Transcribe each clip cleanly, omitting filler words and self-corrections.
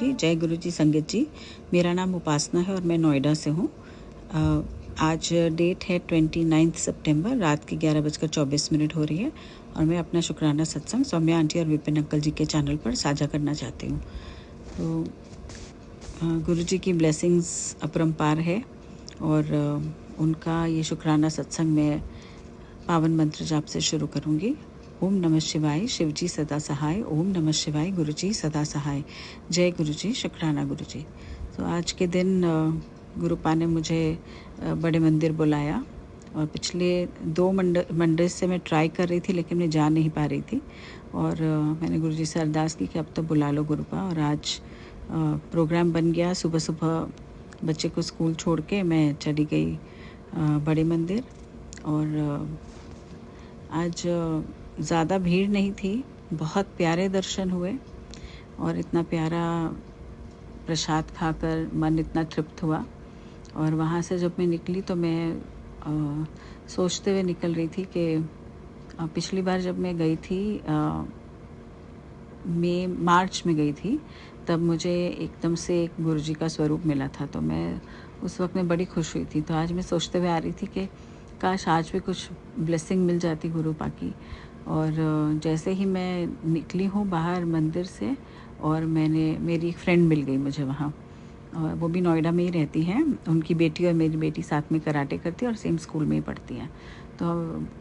जी, जय गुरु जी संगत जी। मेरा नाम उपासना है और मैं नोएडा से हूँ। आज डेट है 29 सितंबर, रात के 11:24 हो रही है और मैं अपना शुक्राना सत्संग सौम्या आंटी और विपिन अंकल जी के चैनल पर साझा करना चाहती हूँ। तो गुरु जी की ब्लेसिंग्स अपरंपार है और उनका ये शुक्राना सत्संग मैं पावन मंत्र जाप से शुरू करूँगी। ओम नमः शिवाय, शिव जी सदा सहाय। ओम नमः शिवाय, गुरु जी सदा सहाय। जय गुरु जी, शुक्राना गुरु जी। तो आज के दिन गुरुपा ने मुझे बड़े मंदिर बुलाया और पिछले 2 मंडे से मैं ट्राई कर रही थी, लेकिन मैं जा नहीं पा रही थी और मैंने गुरु जी से अरदास की कि अब तो बुला लो गुरुपा। और आज प्रोग्राम बन गया। सुबह सुबह बच्चे को स्कूल छोड़ के मैं चली गई बड़े मंदिर और आज ज़्यादा भीड़ नहीं थी, बहुत प्यारे दर्शन हुए और इतना प्यारा प्रसाद खाकर मन इतना तृप्त हुआ। और वहाँ से जब मैं निकली तो मैं सोचते हुए निकल रही थी कि पिछली बार जब मैं गई थी मार्च में गई थी, तब मुझे एकदम से एक गुरुजी का स्वरूप मिला था, तो मैं उस वक्त में बड़ी खुश हुई थी। तो आज मैं सोचते हुए आ रही थी कि काश आज भी कुछ ब्लेसिंग मिल जाती गुरुपा की। और जैसे ही मैं निकली हूँ बाहर मंदिर से और मेरी एक फ्रेंड मिल गई मुझे वहाँ, और वो भी नोएडा में ही रहती हैं। उनकी बेटी और मेरी बेटी साथ में कराटे करती है और सेम स्कूल में ही पढ़ती हैं। तो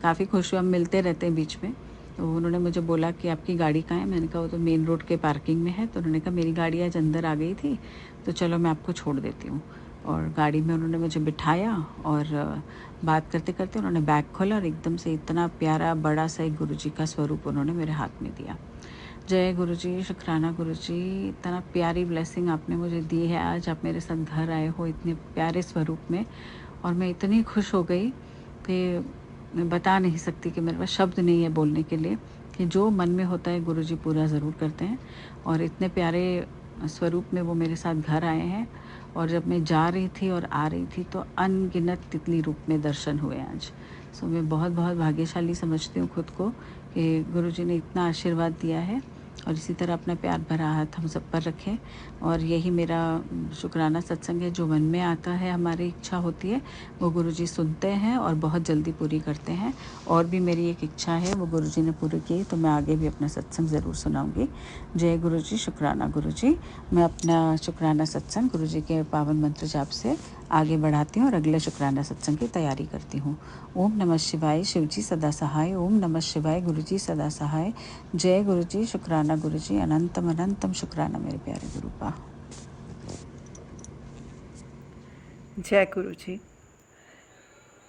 काफ़ी खुश हुआ, हम मिलते रहते हैं बीच में। तो उन्होंने मुझे बोला कि आपकी गाड़ी कहाँ है? मैंने कहा वो तो मेन रोड के पार्किंग में है। तो उन्होंने कहा मेरी गाड़ी आज अंदर आ गई थी, तो चलो मैं आपको छोड़ देती हूँ। और गाड़ी में उन्होंने मुझे बिठाया और बात करते करते उन्होंने बैग खोला और एकदम से इतना प्यारा बड़ा सा एक गुरुजी का स्वरूप उन्होंने मेरे हाथ में दिया। जय गुरु जी, शुक्राना गुरु जी। इतना प्यारी ब्लेसिंग आपने मुझे दी है। आज आप मेरे साथ घर आए हो इतने प्यारे स्वरूप में और मैं इतनी खुश हो गई कि मैं बता नहीं सकती, कि मेरे पास शब्द नहीं है बोलने के लिए कि जो मन में होता है गुरु जी पूरा ज़रूर करते हैं। और इतने प्यारे स्वरूप में वो मेरे साथ घर आए हैं। और जब मैं जा रही थी और आ रही थी तो अनगिनत तितली रूप में दर्शन हुए आज। सो मैं बहुत बहुत भाग्यशाली समझती हूँ खुद को कि गुरु जी ने इतना आशीर्वाद दिया है और इसी तरह अपना प्यार भरा हाथ हम सब पर रखें। और यही मेरा शुक्राना सत्संग है। जो मन में आता है, हमारी इच्छा होती है, वो गुरु जी सुनते हैं और बहुत जल्दी पूरी करते हैं। और भी मेरी एक इच्छा है, वो गुरु जी ने पूरी की, तो मैं आगे भी अपना सत्संग ज़रूर सुनाऊंगी। जय गुरु जी, शुक्राना गुरु जी। मैं अपना शुक्राना सत्संग गुरु जी के पावन मंत्र जाप से आगे बढ़ाती हूँ और अगले शुक्राना सत्संग की तैयारी करती हूँ। ओम नमः शिवाय, शिव जी सदा सहाय। ओम नमः शिवाय, गुरु जी सदा सहाय। जय गुरु जी, शुक्राना गुरु जी। अनंतम अनंतम शुक्राना मेरे प्यारे गुरुपा। जय गुरु जी।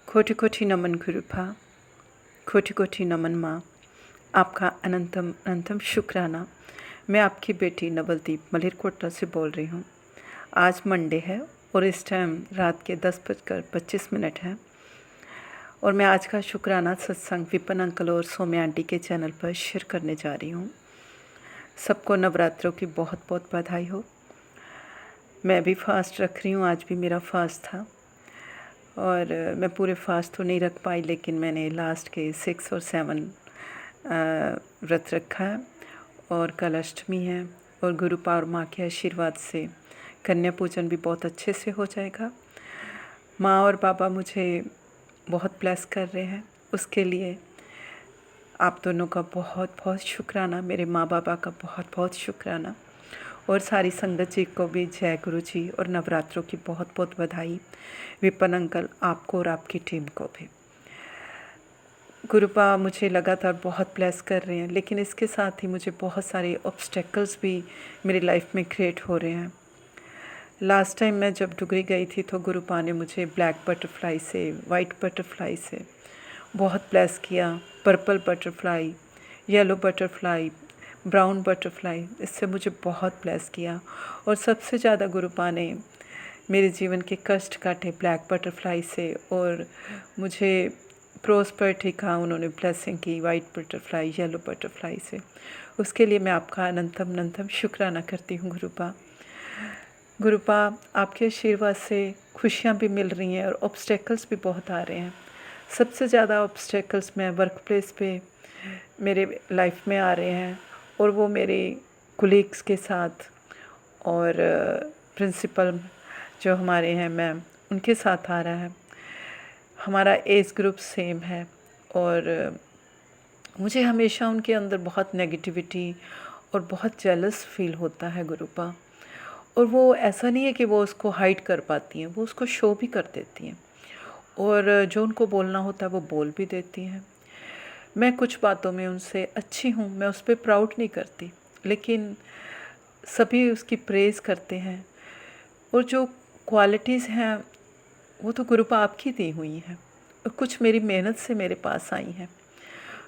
कोटि कोटि नमन गुरुपा, कोटि कोटि नमन माँ। आपका अनंतम अनंतम शुक्राना। मैं आपकी बेटी नवलदीप मलेरकोटला से बोल रही हूँ। आज मंडे है और इस टाइम रात के 10:25 है और मैं आज का शुक्राना सत्संग विपिन अंकल और सौम्या आंटी के चैनल पर शेयर करने जा रही हूँ। सबको नवरात्रों की बहुत बहुत बधाई हो। मैं भी फास्ट रख रही हूँ, आज भी मेरा फास्ट था और मैं पूरे फास्ट तो नहीं रख पाई, लेकिन मैंने लास्ट के 6 और 7 व्रत रखा है। और कल अष्टमी है और गुरुपा और माँ के आशीर्वाद से कन्या पूजन भी बहुत अच्छे से हो जाएगा। माँ और बाबा मुझे बहुत ब्लेस कर रहे हैं, उसके लिए आप दोनों का बहुत बहुत शुक्राना। मेरे माँ बाबा का बहुत बहुत शुक्राना और सारी संगत जी को भी जय गुरु जी और नवरात्रों की बहुत बहुत बधाई। विपिन अंकल, आपको और आपकी टीम को भी। गुरुपा मुझे लगातार बहुत ब्लेस कर रहे हैं, लेकिन इसके साथ ही मुझे बहुत सारे ऑब्स्टेकल्स भी मेरी लाइफ में क्रिएट हो रहे हैं। लास्ट टाइम मैं जब डुगरी गई थी तो गुरुपा ने मुझे ब्लैक बटरफ्लाई से, वाइट बटरफ्लाई से बहुत ब्लेस किया। Purple butterfly, yellow butterfly, brown butterfly, इससे मुझे बहुत ब्लेस किया। और सबसे ज़्यादा गुरुपा ने मेरे जीवन के कष्ट काटे ब्लैक बटरफ्लाई से और मुझे प्रोस्पेरिटी का उन्होंने ब्लेसिंग की वाइट बटरफ्लाई, येलो बटरफ्लाई से। उसके लिए मैं आपका अनंतम अनंतम शुक्राना करती हूँ गुरुपा। गुरुपा, आपके आशीर्वाद से खुशियाँ भी मिल रही हैं और ऑब्स्टेकल्स भी बहुत आ रहे हैं। सबसे ज़्यादा ऑब्स्टेकल्स मैं वर्क प्लेस पे मेरे लाइफ में आ रहे हैं और वो मेरे कोलीग्स के साथ और प्रिंसिपल जो हमारे हैं मैम, उनके साथ आ रहा है। हमारा एज ग्रुप सेम है और मुझे हमेशा उनके अंदर बहुत नेगेटिविटी और बहुत जेलस फील होता है गुरुपा। और वो ऐसा नहीं है कि वो उसको हाइड कर पाती हैं, वो उसको शो भी कर देती हैं और जो उनको बोलना होता है वो बोल भी देती हैं। मैं कुछ बातों में उनसे अच्छी हूँ, मैं उस पर प्राउड नहीं करती, लेकिन सभी उसकी प्रेज़ करते हैं। और जो क्वालिटीज़ हैं वो तो गुरुपा आपकी दी हुई हैं और कुछ मेरी मेहनत से मेरे पास आई हैं।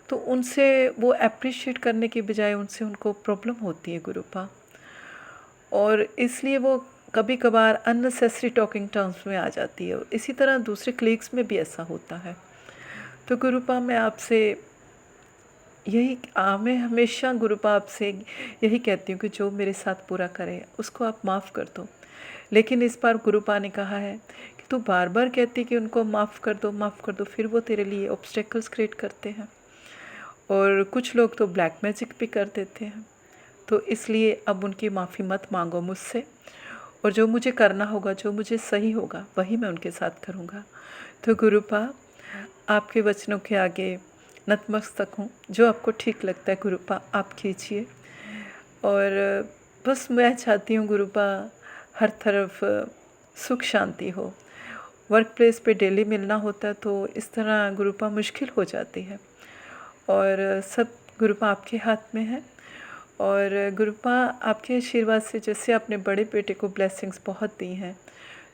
तो उनसे वो अप्रिशिएट करने के बजाय उनसे उनको प्रॉब्लम होती है गुरुपा, और इसलिए वो कभी कभार अननेसेसरी टॉकिंग टर्म्स में आ जाती है। और इसी तरह दूसरे क्लीग्स में भी ऐसा होता है। तो गुरुपा मैं आपसे मैं हमेशा गुरुपा आपसे यही कहती हूँ कि जो मेरे साथ बुरा करे उसको आप माफ़ कर दो। लेकिन इस बार गुरुपा ने कहा है कि तू बार बार कहती कि उनको माफ़ कर दो, माफ़ कर दो, फिर वो तेरे लिए ऑब्स्टेकल्स क्रिएट करते हैं और कुछ लोग तो ब्लैक मैजिक भी कर देते हैं। तो इसलिए अब उनकी माफ़ी मत मांगो मुझसे, और जो मुझे करना होगा, जो मुझे सही होगा, वही मैं उनके साथ करूँगा। तो गुरुपा आपके वचनों के आगे नतमस्तक हूँ। जो आपको ठीक लगता है गुरुपा आप कीजिए। और बस मैं चाहती हूँ गुरुपा हर तरफ सुख शांति हो। वर्क प्लेस पे डेली मिलना होता है तो इस तरह गुरुपा मुश्किल हो जाती है, और सब गुरुपा आपके हाथ में है। और गुरुपा आपके आशीर्वाद से, जैसे आपने बड़े बेटे को ब्लेसिंग्स बहुत दी हैं,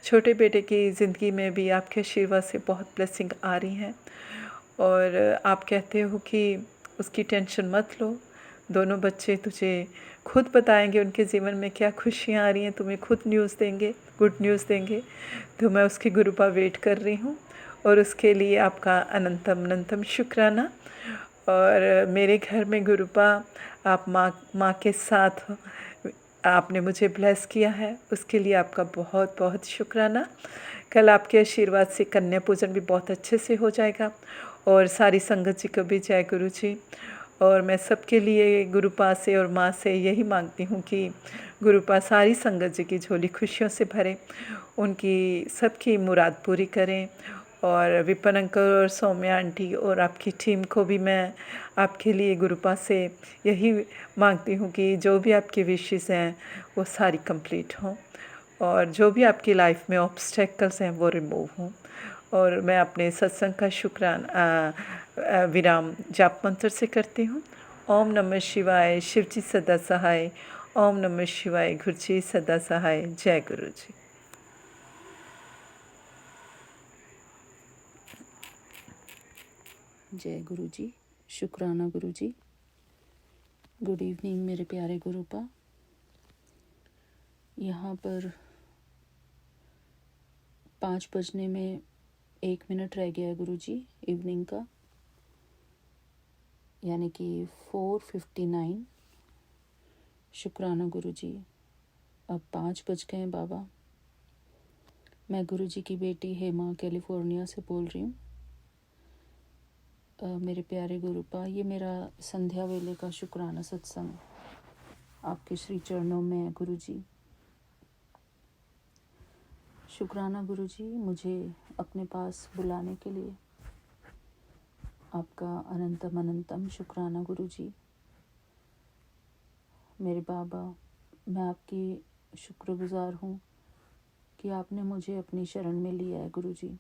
छोटे बेटे की ज़िंदगी में भी आपके आशीर्वाद से बहुत ब्लेसिंग आ रही हैं। और आप कहते हो कि उसकी टेंशन मत लो, दोनों बच्चे तुझे खुद बताएंगे उनके जीवन में क्या खुशियाँ आ रही हैं, तुम्हें खुद न्यूज़ देंगे, गुड न्यूज़ देंगे। तो मैं उसकी गुरुपा वेट कर रही हूँ और उसके लिए आपका अनंतम अनंतम शुक्राना। और मेरे घर में गुरुपा आप माँ के साथ आपने मुझे ब्लेस किया है, उसके लिए आपका बहुत बहुत शुक्राना। कल आपके आशीर्वाद से कन्या पूजन भी बहुत अच्छे से हो जाएगा। और सारी संगत जी को भी जय गुरु जी। और मैं सबके लिए गुरुपा से और माँ से यही मांगती हूँ कि गुरुपा सारी संगत जी की झोली खुशियों से भरें, उनकी सबकी मुराद पूरी करें। और विपन अंकल और सौम्या आंटी और आपकी टीम को भी मैं आपके लिए गुरुपा से यही मांगती हूँ कि जो भी आपकी विशेस हैं वो सारी कंप्लीट हों, और जो भी आपकी लाइफ में ऑब्स्टेकल्स हैं वो रिमूव हों। और मैं अपने सत्संग का विराम जाप मंत्र से करती हूँ। ओम नमः शिवाय, शिव जी सदा सहाय। ओम नमः शिवाय, गुरु जी सदा सहाय। जय गुरु जी। जय गुरु जी, शुक्राना गुरु जी। गुड इवनिंग मेरे प्यारे गुरुपा। यहाँ पर 5 बजने में 1 मिनट रह गया है गुरु जी इवनिंग का, यानी कि 4:59। शुक्राना गुरु जी। अब 5 बज गए हैं बाबा। मैं गुरु जी की बेटी हेमा कैलिफोर्निया से बोल रही हूँ। मेरे प्यारे गुरुपा, ये मेरा संध्या वेले का शुक्राना सत्संग आपके श्री चरणों में है गुरु जी। शुक्राना गुरु जी, मुझे अपने पास बुलाने के लिए आपका अनंतम अनंतम शुक्राना गुरु जी। मेरे बाबा, मैं आपकी शुक्रगुजार हूँ कि आपने मुझे अपनी शरण में लिया है गुरु जी।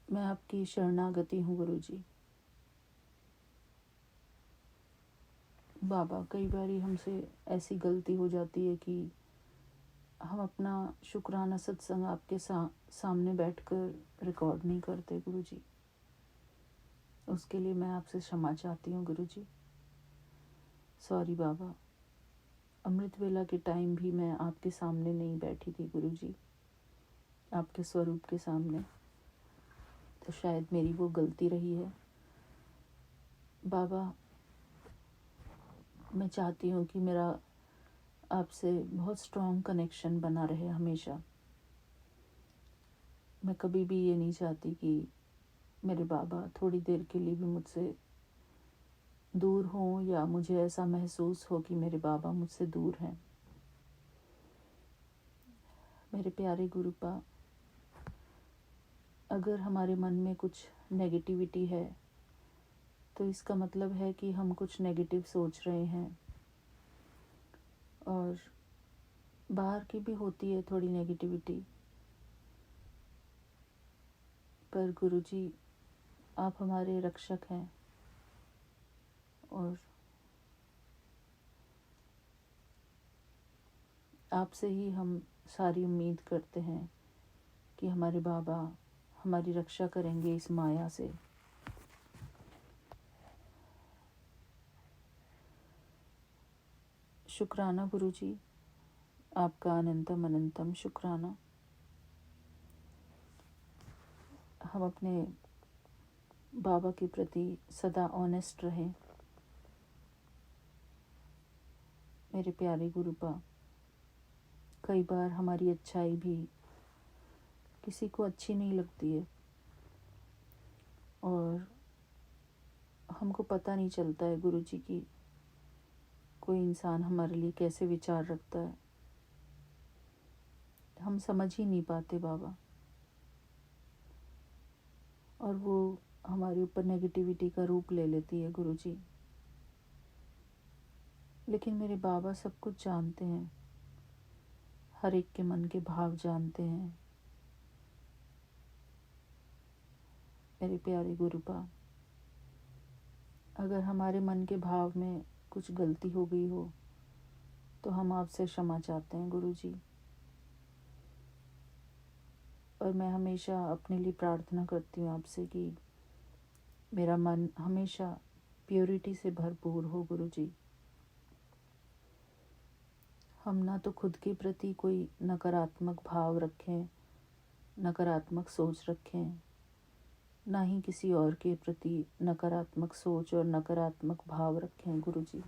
मैं आपकी शरणागति हूँ गुरु जी। बाबा, कई बारी हमसे ऐसी गलती हो जाती है कि हम अपना शुक्राना सत्संग आपके सामने बैठकर रिकॉर्ड नहीं करते गुरु जी। उसके लिए मैं आपसे क्षमा चाहती हूँ गुरु जी। सॉरी बाबा। अमृत वेला के टाइम भी मैं आपके सामने नहीं बैठी थी गुरु जी, आपके स्वरूप के सामने, तो शायद मेरी वो गलती रही है बाबा। मैं चाहती हूँ कि मेरा आपसे बहुत स्ट्रॉन्ग कनेक्शन बना रहे हमेशा। मैं कभी भी ये नहीं चाहती कि मेरे बाबा थोड़ी देर के लिए भी मुझसे दूर हों या मुझे ऐसा महसूस हो कि मेरे बाबा मुझसे दूर हैं। मेरे प्यारे गुरुपा, अगर हमारे मन में कुछ नेगेटिविटी है तो इसका मतलब है कि हम कुछ नेगेटिव सोच रहे हैं, और बाहर की भी होती है थोड़ी नेगेटिविटी, पर गुरुजी आप हमारे रक्षक हैं और आपसे ही हम सारी उम्मीद करते हैं कि हमारे बाबा हमारी रक्षा करेंगे इस माया से। शुक्राना गुरुजी, आपका अनंतम अनंतम शुक्राना। हम अपने बाबा के प्रति सदा ऑनेस्ट रहें। मेरे प्यारे गुरुपा, कई बार हमारी अच्छाई भी किसी को अच्छी नहीं लगती है और हमको पता नहीं चलता है गुरुजी की कोई इंसान हमारे लिए कैसे विचार रखता है। हम समझ ही नहीं पाते बाबा, और वो हमारे ऊपर नेगेटिविटी का रूप ले लेती है गुरुजी। लेकिन मेरे बाबा सब कुछ जानते हैं, हर एक के मन के भाव जानते हैं। मेरे प्यारे गुरुपा, अगर हमारे मन के भाव में कुछ गलती हो गई हो तो हम आपसे क्षमा चाहते हैं गुरुजी। और मैं हमेशा अपने लिए प्रार्थना करती हूँ आपसे कि मेरा मन हमेशा प्योरिटी से भरपूर हो गुरुजी। हम ना तो खुद के प्रति कोई नकारात्मक भाव रखें, नकारात्मक सोच रखें, ना ही किसी और के प्रति नकारात्मक सोच और नकारात्मक भाव रखें गुरुजी।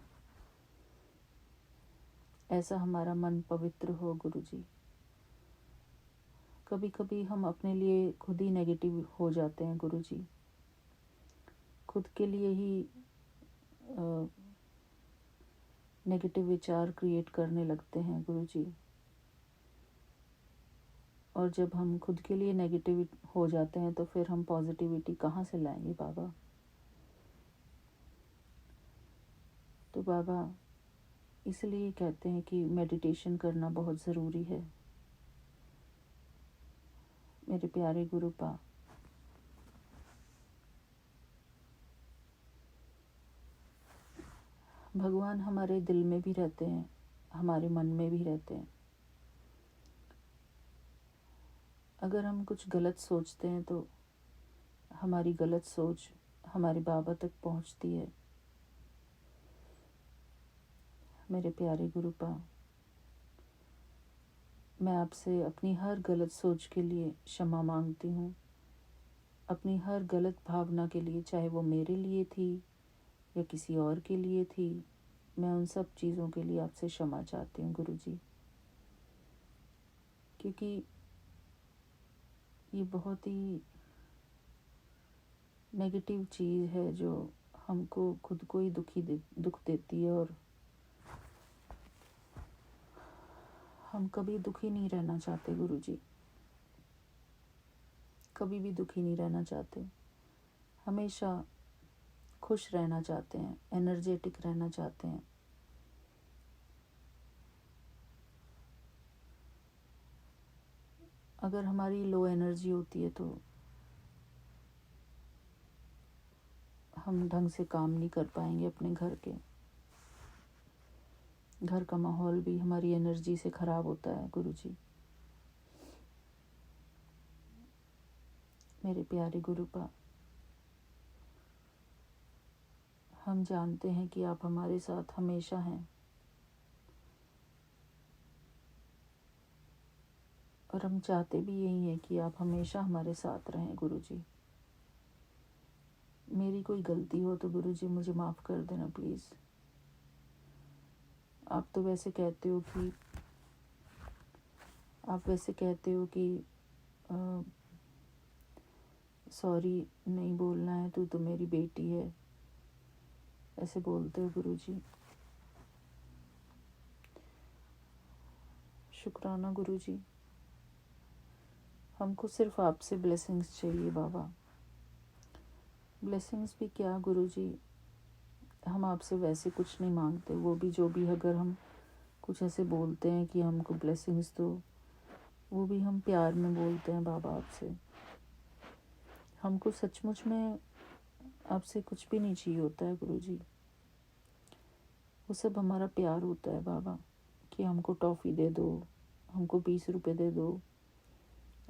ऐसा हमारा मन पवित्र हो गुरुजी। कभी कभी हम अपने लिए खुद ही नेगेटिव हो जाते हैं गुरुजी, खुद के लिए ही नेगेटिव विचार क्रिएट करने लगते हैं गुरुजी। और जब हम खुद के लिए नेगेटिव हो जाते हैं तो फिर हम पॉजिटिविटी कहाँ से लाएंगे बाबा। तो बाबा इसलिए कहते हैं कि मेडिटेशन करना बहुत ज़रूरी है। मेरे प्यारे गुरुपा, भगवान हमारे दिल में भी रहते हैं, हमारे मन में भी रहते हैं। अगर हम कुछ गलत सोचते हैं तो हमारी गलत सोच हमारे बाबा तक पहुंचती है। मेरे प्यारे गुरुपा, मैं आपसे अपनी हर गलत सोच के लिए क्षमा मांगती हूँ। अपनी हर गलत भावना के लिए, चाहे वो मेरे लिए थी या किसी और के लिए थी, मैं उन सब चीज़ों के लिए आपसे क्षमा चाहती हूँ गुरुजी। क्योंकि ये बहुत ही नेगेटिव चीज़ है जो हमको खुद को ही दुख देती है, और हम कभी दुखी नहीं रहना चाहते गुरुजी। कभी भी दुखी नहीं रहना चाहते, हमेशा खुश रहना चाहते हैं, एनर्जेटिक रहना चाहते हैं। अगर हमारी लो एनर्जी होती है तो हम ढंग से काम नहीं कर पाएंगे अपने घर के। घर का माहौल भी हमारी एनर्जी से ख़राब होता है गुरुजी। मेरे प्यारे गुरुपा, हम जानते हैं कि आप हमारे साथ हमेशा हैं, और हम चाहते भी यही हैं कि आप हमेशा हमारे साथ रहें गुरुजी। मेरी कोई गलती हो तो गुरुजी मुझे माफ़ कर देना प्लीज़। आप तो वैसे कहते हो कि सॉरी नहीं बोलना है, तू तो मेरी बेटी है। ऐसे बोलते हो गुरुजी। शुक्राना गुरुजी, हमको सिर्फ आपसे ब्लेसिंग्स चाहिए बाबा। ब्लेसिंग्स भी क्या गुरुजी, हम आपसे वैसे कुछ नहीं मांगते। वो भी जो भी अगर हम कुछ ऐसे बोलते हैं कि हमको ब्लेसिंग्स दो, वो भी हम प्यार में बोलते हैं बाबा आपसे। हमको सचमुच में आपसे कुछ भी नहीं चाहिए होता है गुरुजी। वो सब हमारा प्यार होता है बाबा, कि हमको टॉफ़ी दे दो, हमको 20 रुपए दे दो,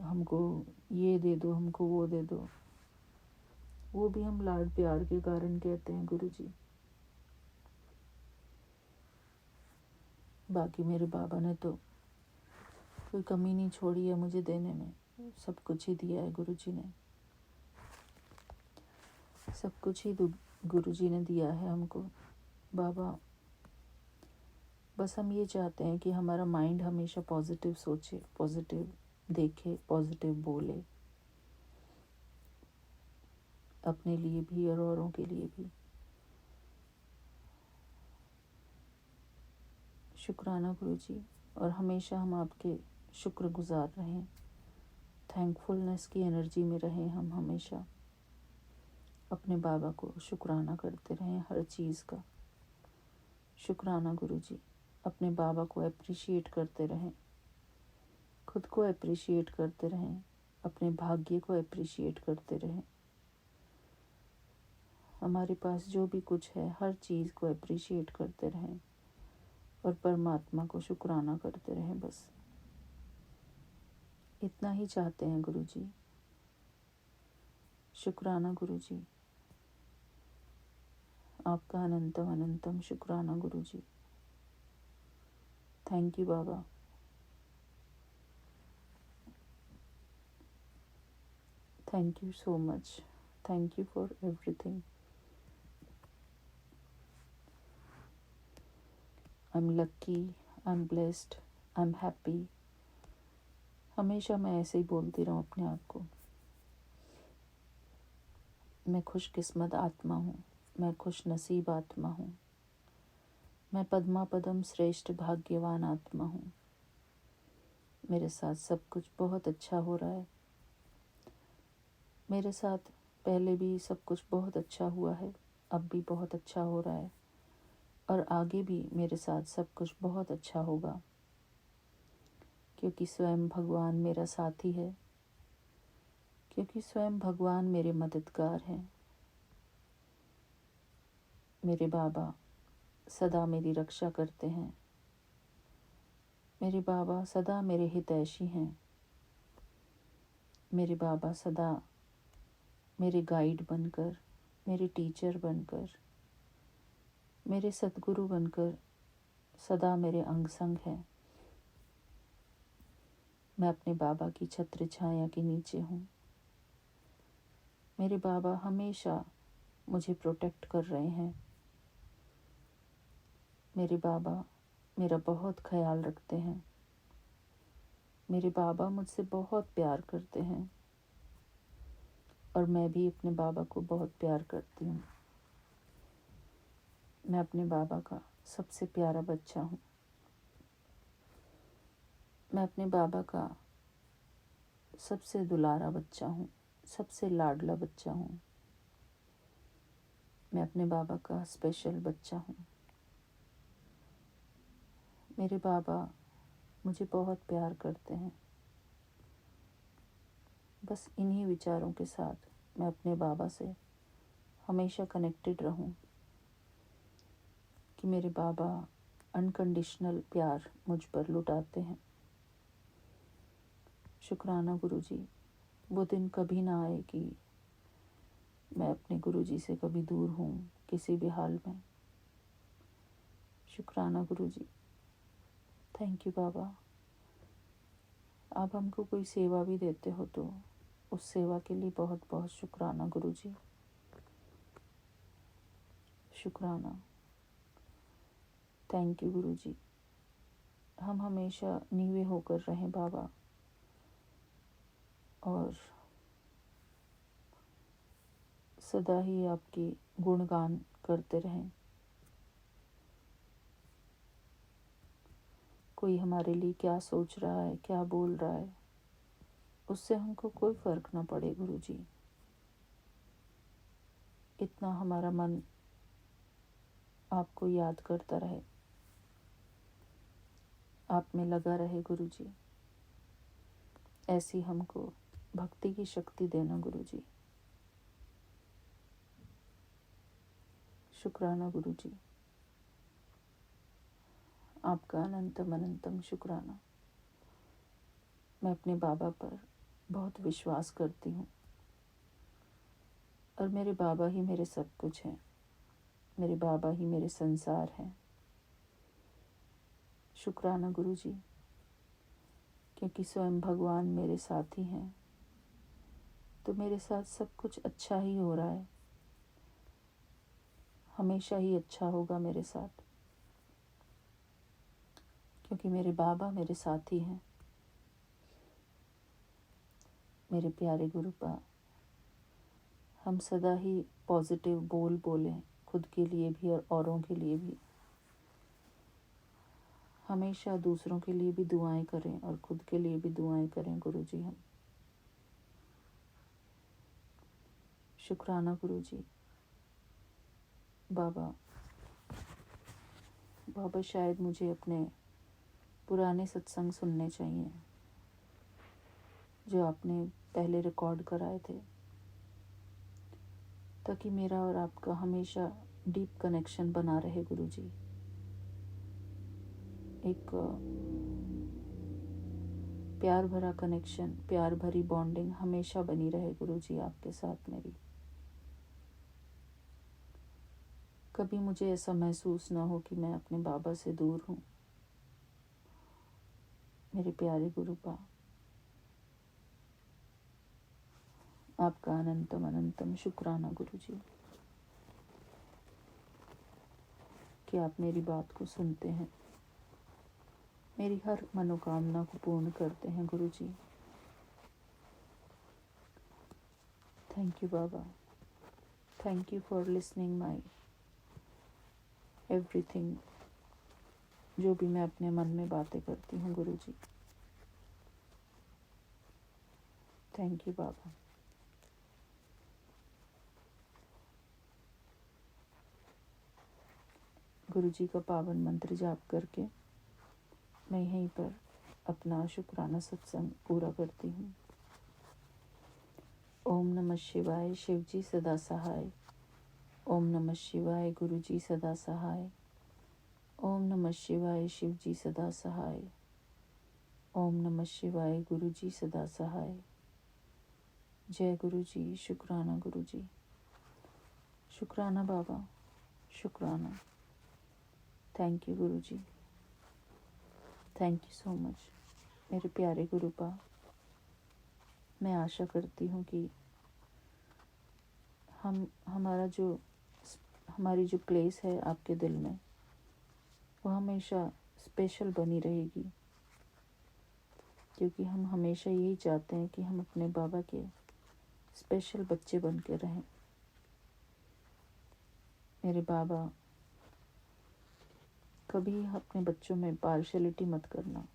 हमको ये दे दो, हमको वो दे दो। वो भी हम लाड प्यार के कारण कहते हैं गुरुजी। बाकी मेरे बाबा ने तो कोई कमी नहीं छोड़ी है मुझे देने में, सब कुछ ही दिया है गुरुजी ने। सब कुछ ही गुरुजी ने दिया है हमको बाबा। बस हम ये चाहते हैं कि हमारा माइंड हमेशा पॉजिटिव सोचे, पॉजिटिव देखे, पॉजिटिव बोले, अपने लिए भी और औरों के लिए भी। शुक्राना गुरुजी, और हमेशा हम आपके शुक्रगुजार रहें, थैंकफुलनेस की एनर्जी में रहें। हम हमेशा अपने बाबा को शुक्राना करते रहें हर चीज़ का। शुक्राना गुरुजी, अपने बाबा को अप्रिशिएट करते रहें, खुद को अप्रिशिएट करते रहें, अपने भाग्य को अप्रिशिएट करते रहें। हमारे पास जो भी कुछ है हर चीज़ को अप्रिशिएट करते रहें और परमात्मा को शुक्राना करते रहें। बस इतना ही चाहते हैं गुरुजी। शुक्राना गुरुजी, आपका अनंतम अनंतम शुक्राना Guruji. Thank you Baba. Thank you so much. Thank you for everything. I am lucky, I am blessed, I am happy. हमेशा मैं ऐसे ही बोलती रहूँ अपने आप को। मैं खुशकिस्मत आत्मा हूँ, मैं खुश नसीब आत्मा हूँ, मैं पद्मा पदम श्रेष्ठ भाग्यवान आत्मा हूँ। मेरे साथ सब कुछ बहुत अच्छा हो रहा है। मेरे साथ पहले भी सब कुछ बहुत अच्छा हुआ है, अब भी बहुत अच्छा हो रहा है, और आगे भी मेरे साथ सब कुछ बहुत अच्छा होगा, क्योंकि स्वयं भगवान मेरा साथी है, क्योंकि स्वयं भगवान मेरे मददगार हैं। मेरे बाबा सदा मेरी रक्षा करते हैं। मेरे बाबा सदा मेरे हितैषी हैं। मेरे बाबा सदा मेरे गाइड बनकर, मेरे टीचर बनकर, मेरे सद्गुरु बनकर सदा मेरे अंग संग हैं। मैं अपने बाबा की छत्र छाया के नीचे हूँ। मेरे बाबा हमेशा मुझे प्रोटेक्ट कर रहे हैं। मेरे बाबा मेरा बहुत ख्याल रखते हैं। मेरे बाबा मुझसे बहुत प्यार करते हैं, और मैं भी अपने बाबा को बहुत प्यार करती हूँ। मैं अपने बाबा का सबसे प्यारा बच्चा हूँ। मैं अपने बाबा का सबसे दुलारा बच्चा हूँ, सबसे लाडला बच्चा हूँ। मैं अपने बाबा का स्पेशल बच्चा हूँ। मेरे बाबा मुझे बहुत प्यार करते हैं। बस इन्हीं विचारों के साथ मैं अपने बाबा से हमेशा कनेक्टेड रहूं, कि मेरे बाबा अनकंडीशनल प्यार मुझ पर लुटाते हैं। शुक्राना गुरुजी, वो दिन कभी ना आए कि मैं अपने गुरुजी से कभी दूर हूँ किसी भी हाल में। शुक्राना गुरुजी। थैंक यू बाबा। आप हमको कोई सेवा भी देते हो तो उस सेवा के लिए बहुत बहुत शुक्राना गुरुजी। शुक्राना। थैंक यू गुरुजी। हम हमेशा नीवे होकर रहें बाबा, और सदा ही आपकी गुणगान करते रहें। कोई हमारे लिए क्या सोच रहा है, क्या बोल रहा है, उससे हमको कोई फ़र्क ना पड़े गुरुजी। इतना हमारा मन आपको याद करता रहे, आप में लगा रहे गुरुजी। ऐसी हमको भक्ति की शक्ति देना गुरुजी। शुक्राना गुरुजी, आपका अनंतम अनंतम शुक्राना। मैं अपने बाबा पर बहुत विश्वास करती हूँ और मेरे बाबा ही मेरे सब कुछ हैं। मेरे बाबा ही मेरे संसार हैं। शुक्राना गुरुजी, क्योंकि स्वयं भगवान मेरे साथ ही हैं, तो मेरे साथ सब कुछ अच्छा ही हो रहा है। हमेशा ही अच्छा होगा मेरे साथ, क्योंकि मेरे बाबा मेरे साथ ही हैं। मेरे प्यारे गुरुपा, हम सदा ही पॉजिटिव बोलें, खुद के लिए भी और औरों के लिए भी। हमेशा दूसरों के लिए भी दुआएं करें और खुद के लिए भी दुआएं करें गुरुजी। हम शुक्राना गुरुजी। बाबा शायद मुझे अपने पुराने सत्संग सुनने चाहिए जो आपने पहले रिकॉर्ड कराए थे, ताकि मेरा और आपका हमेशा डीप कनेक्शन बना रहे गुरुजी। एक प्यार भरा कनेक्शन, प्यार भरी बॉन्डिंग हमेशा बनी रहे गुरुजी आपके साथ मेरी। कभी मुझे ऐसा महसूस ना हो कि मैं अपने बाबा से दूर हूँ। मेरे प्यारे गुरुपा, आपका अनंतम अनंतम शुक्राना गुरुजी कि आप मेरी बात को सुनते हैं, मेरी हर मनोकामना को पूर्ण करते हैं Guruji. Thank you Baba, thank you for listening my everything, जो भी मैं अपने मन में बातें करती हूँ गुरुजी। थैंक यू बाबा। गुरुजी का पावन मंत्र जाप करके मैं यहीं पर अपना शुक्राना सत्संग पूरा करती हूँ। ओम नमः शिवाय, शिवजी सदा सहाय। ओम नमः शिवाय, गुरुजी सदा सहाय। ओम नमः शिवाय, शिवजी सदा सहाय। ओम नमः शिवाय, गुरुजी सदा सहाय। जय गुरुजी, शुक्राना गुरुजी। शुक्राना बाबा, शुक्राना। Thank you Guruji, thank you so much. मेरे प्यारे गुरुपा, मैं आशा करती हूँ कि हमारी जो प्लेस है आपके दिल में, वो हमेशा स्पेशल बनी रहेगी, क्योंकि हम हमेशा यही चाहते हैं कि हम अपने बाबा के स्पेशल बच्चे बन के रहें। मेरे बाबा, कभी अपने बच्चों में पार्शलिटी मत करना।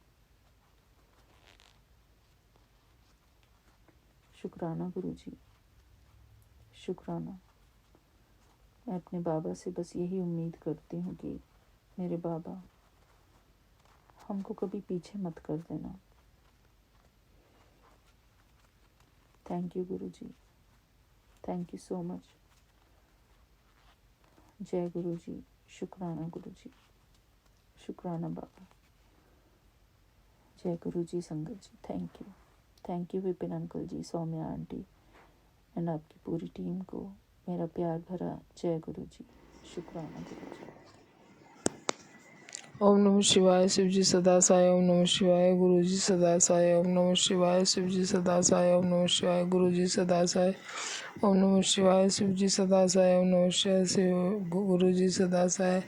शुक्राना गुरुजी, शुक्राना। मैं अपने बाबा से बस यही उम्मीद करती हूँ कि मेरे बाबा हमको कभी पीछे मत कर देना। Thank you Guruji, thank you so much. जय गुरुजी, शुक्राना गुरुजी, शुक्राना बाबा। जय गुरुजी संगत जी, thank you Vipin uncle ji, Saumya aunty and आपकी पूरी टीम को मेरा प्यार भरा जय गुरुजी, शुक्राना गुरुजी। ओम नमः शिवाय, शिवजी सदा साय। ओम नमः शिवाय, गुरुजी सदा साय। ओम नमः शिवाय, शिवजी सदा साय। ओम नमः शिवाय, गुरुजी सदा साय। ओम नमः शिवाय, शिवजी सदा साय। ओम नमः शिवाय, गुरुजी सदा साय।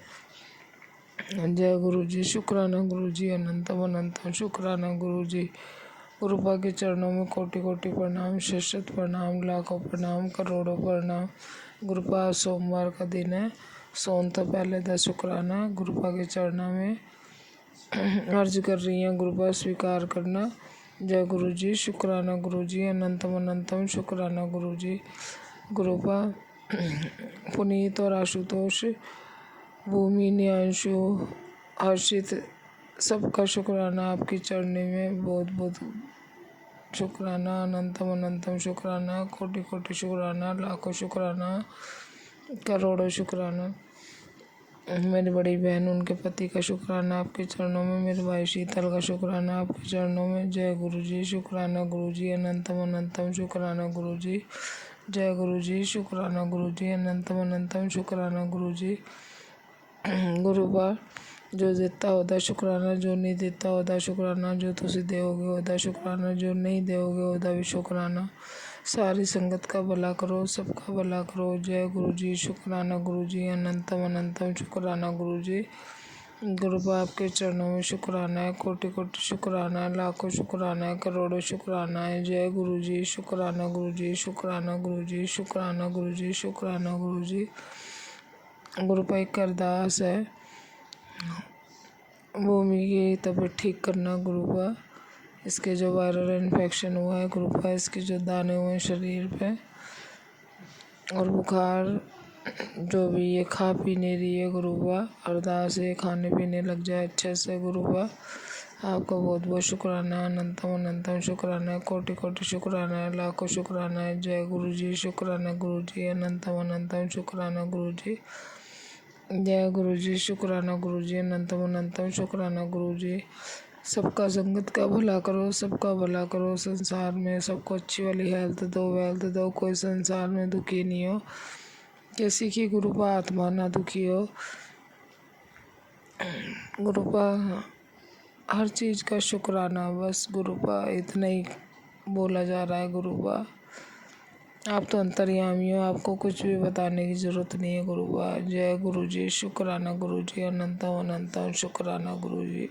जय गुरुजी, शुक्राना गुरुजी, अनंतम अनंतम शुक्राना गुरुजी। गुरुपा के चरणों में कोटि कोटि प्रणाम, शत प्रणाम, लाखों प्रणाम, करोड़ों प्रणाम। गुरुपा सोमवार का दिन है, सोन तो पहले दा शुक्राना। गुरुपा के चरणों में अर्ज कर रही हैं गुरुपा स्वीकार करना। जय गुरु जी, शुक्राना गुरु जी, अनंतम अनंतम शुक्राना गुरु जी। गुरुपा पुनीत और आशुतोष, भूमि, न्यांशु, हर्षित, सबका शुक्राना आपकी चढ़ने में बहुत बहुत शुक्राना, अनंतम अनंतम शुक्राना, कोटि कोटि शुक्राना, लाखों शुक्राना, करोड़ों शुक्राना। मेरी बड़ी बहन उनके पति का शुक्राना आपके चरणों में। मेरे भाई शीतल का शुक्राना आपके चरणों में। जय गुरु जी, शुक्राना गुरु जी, अनंतम अनंतम शुक्राना गुरु जी। जय गुरु जी, शुक्राना गुरु जी, अनंतम अनंतम शुक्राना गुरु जी। गुरुपा जो देता होता शुक्राना, जो नहीं देता होता शुक्राना, जो तुसी देओगे होता शुक्राना, जो नहीं देओगे होता भी शुक्राना। सारी संगत का भला करो, सबका भला करो। जय गुरु जी, शुक्राना गुरु जी, अनंतम अनंतम शुक्राना गुरु जी। गुरुपा आपके चरणों में शुक्राना है, कोटि कोटि शुक्राना है, लाखों शुक्राना है, करोड़ों शुक्राना है। जय गुरु जी, शुक्राना गुरु जी, शुक्राना गुरु जी, शुक्राना गुरु जी, शुक्राना गुरु जी। गुरुपा एक अरदास है, भूमि की तबीयत ठीक करना गुरुपा। इसके जो वायरल इन्फेक्शन हुआ है गुरुपा, इसके जो दाने हुए हैं शरीर पे और बुखार, जो भी ये खा पी नहीं रही है गुरुपा, अरदास है खाने पीने लग जाए अच्छे से गुरुपा। आपका बहुत बहुत शुक्राना है, अनंतम अनंतम शुक्राना है, कोटि कोटि शुक्राना है, लाखों शुक्राना है। जय गुरु जी, शुक्राना गुरु जी, अनंतम अनंतम शुक्राना गुरु जी। जय गुरु जी, शुक्राना गुरु जी, अनंतम अनंतम शुक्राना गुरु जी। सबका संगत का भला करो, सबका भला करो। संसार में सबको अच्छी वाली हेल्थ दो, वेल्थ दो, कोई संसार में दुखी नहीं हो, किसी की गुरुपा आत्मा ना दुखी हो। गुरुपा हर चीज़ का शुक्राना, बस गुरुपा इतना ही बोला जा रहा है गुरुपा। आप तो अंतर्यामी हो, आपको कुछ भी बताने की ज़रूरत नहीं है गुरुपा। जय गुरु जी, शुक्राना गुरु जी, अनंतम अनंतम शुक्राना गुरु जी।